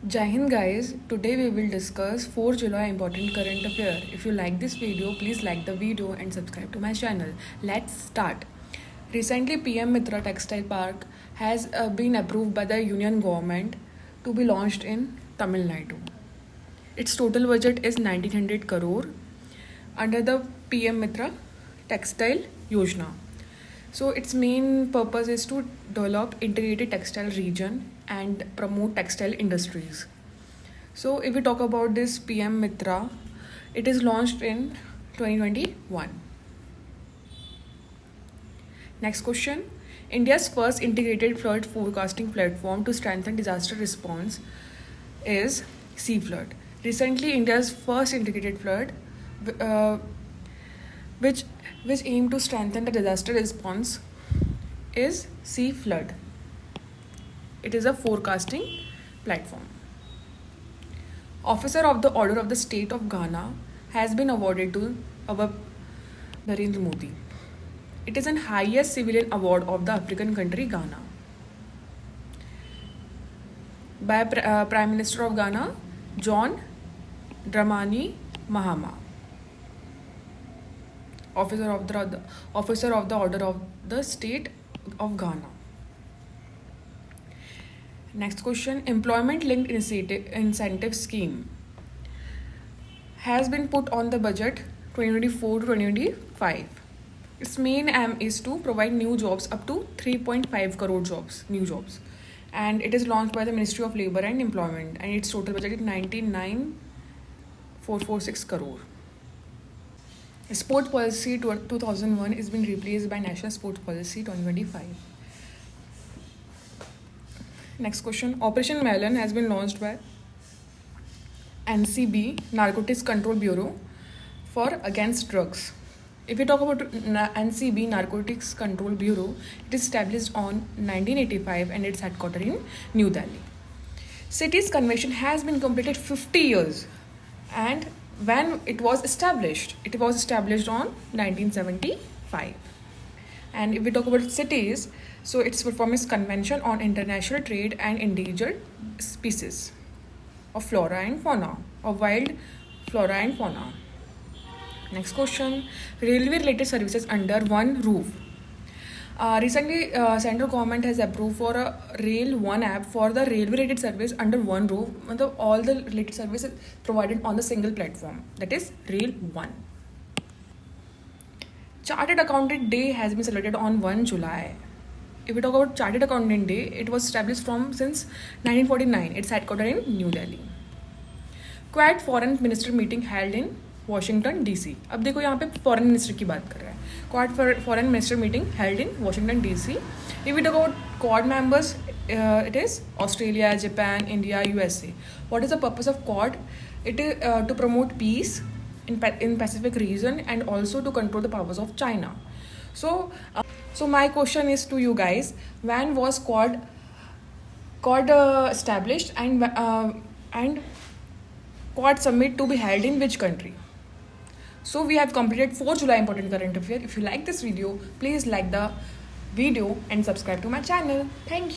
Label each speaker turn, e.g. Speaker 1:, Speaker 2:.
Speaker 1: Jai Hind guys, today we will discuss 4 July important current affair. If you like this video, please like the video and subscribe to my channel. Let's start. Recently, PM Mitra Textile Park has been approved by the Union government to be launched in Tamil Nadu. Its total budget is 1900 crore under the PM Mitra Textile Yojana. So its main purpose is to develop integrated textile region and promote textile industries. So if we talk about this PM Mitra, it is launched in 2021. Next question. India's first integrated flood forecasting platform to strengthen disaster response is Sea Flood. Recently, India's first integrated flood, uh, which aim to strengthen the disaster response, is Sea Flood. It is a forecasting platform. Officer of the Order of the State of Ghana has been awarded to our Narendra Modi. It is the highest civilian award of the African country Ghana by Prime Minister of Ghana, John Dramani Mahama. Officer of the Order of the State of Ghana. Next question. Employment linked incentive scheme has been put on the budget 2024 to 2025. Its main aim is to provide new jobs up to 3.5 crore new jobs, and it is launched by the Ministry of Labour and Employment, and its total budget is 99,446 crore. Sport Policy 2001 is being replaced by National Sports Policy 2025. Next question. Operation Melon has been launched by NCB, Narcotics Control Bureau, for against drugs. If we talk about NCB, Narcotics Control Bureau, it is established on 1985 and its headquarters in New Delhi. Cities Convention has been completed 50 years, and when it was established on 1975. And if we talk about cities, so its performance convention on international trade and endangered species of flora and fauna, of wild flora and fauna. Next question. Railway related services under one roof. Recently, central government has approved for a Rail One app for the railway related service under one roof. All the related services provided on the single platform, that is Rail One. Chartered Accountant Day has been celebrated on 1 July. If we talk about Chartered Accountant Day, it was established since 1949. It's headquartered in New Delhi. Quad Foreign Minister meeting held in Washington DC. अब देखो यहाँ पे foreign minister की बात कर रहा है. Quad Foreign Minister meeting held in Washington DC. If we talk about Quad members, it is Australia, Japan, India, USA. What is the purpose of Quad? It is to promote peace in Pacific region and also to control the powers of China. So my question is to you guys: when was Quad established, and Quad summit to be held in which country? So we have completed 4 July important current affair. If you like this video, please like the video and subscribe to my channel. Thank you.